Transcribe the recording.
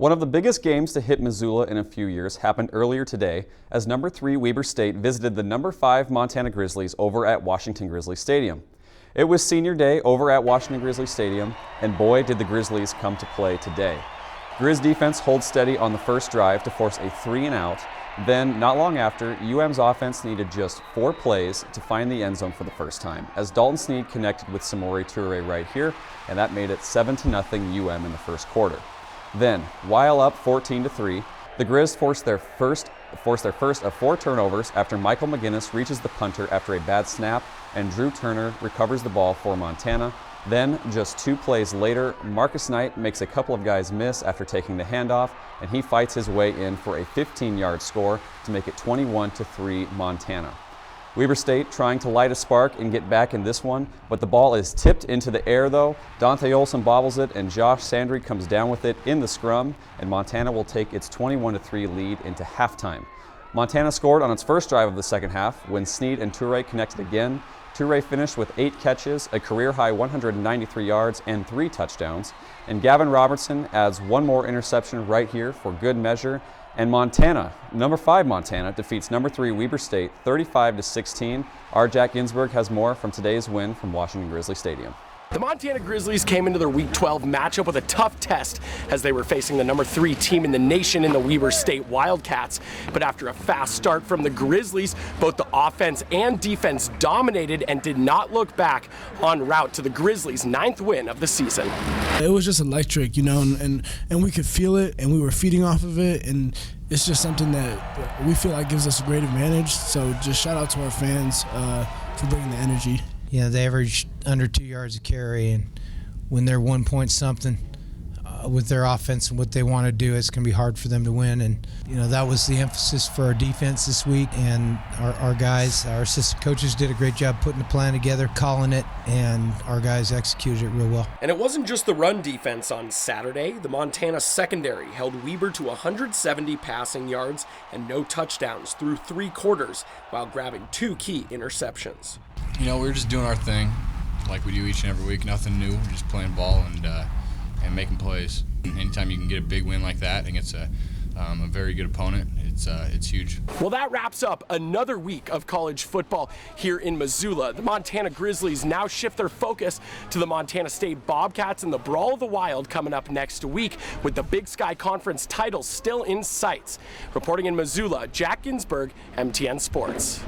One of the biggest games to hit Missoula in a few years happened earlier today as number 3 Weber State visited the number 5 Montana Grizzlies over at Washington Grizzly Stadium. It was senior day over at Washington Grizzly Stadium, and boy did the Grizzlies come to play today. Grizz defense holds steady on the first drive to force a 3-and-out. Then, not long after, UM's offense needed just 4 plays to find the end zone for the first time, as Dalton Snead connected with Samori Toure right here, and that made it 7-0 UM in the first quarter. Then, while up 14-3, the Grizz forced their first of 4 turnovers after Michael McGinnis reaches the punter after a bad snap and Drew Turner recovers the ball for Montana. Then, just 2 plays later, Marcus Knight makes a couple of guys miss after taking the handoff, and he fights his way in for a 15-yard score to make it 21-3 Montana. Weber State trying to light a spark and get back in this one, but the ball is tipped into the air though. Dante Olson bobbles it and Josh Sandry comes down with it in the scrum, and Montana will take its 21-3 lead into halftime. Montana scored on its first drive of the second half when Snead and Toure connected again. Toure finished with 8 catches, a career-high 193 yards, and 3 touchdowns. And Gavin Robertson adds 1 more interception right here for good measure. And Montana, number 5 Montana, defeats number 3 Weber State 35-16. Our Jack Ginsburg has more from today's win from Washington Grizzly Stadium. The Montana Grizzlies came into their Week 12 matchup with a tough test as they were facing the number 3 team in the nation in the Weber State Wildcats. But after a fast start from the Grizzlies, both the offense and defense dominated and did not look back en route to the Grizzlies' 9th win of the season. It was just electric, you know, and we could feel it, and we were feeding off of it, and it's just something that we feel like gives us a great advantage. So just shout out to our fans for bringing the energy. You know, they average under 2 yards a carry, and when they're 1 point something with their offense and what they want to do, it's going to be hard for them to win. And, you know, that was the emphasis for our defense this week, and our guys, our assistant coaches did a great job putting the plan together, calling it, and our guys executed it real well. And it wasn't just the run defense on Saturday. The Montana secondary held Weber to 170 passing yards and no touchdowns through 3 quarters while grabbing 2 key interceptions. You know, we're just doing our thing like we do each and every week. Nothing new. We're just playing ball and making plays. Anytime you can get a big win like that against a very good opponent, it's huge. Well, that wraps up another week of college football here in Missoula. The Montana Grizzlies now shift their focus to the Montana State Bobcats and the Brawl of the Wild coming up next week, with the Big Sky Conference title still in sights. Reporting in Missoula, Jack Ginsburg, MTN Sports.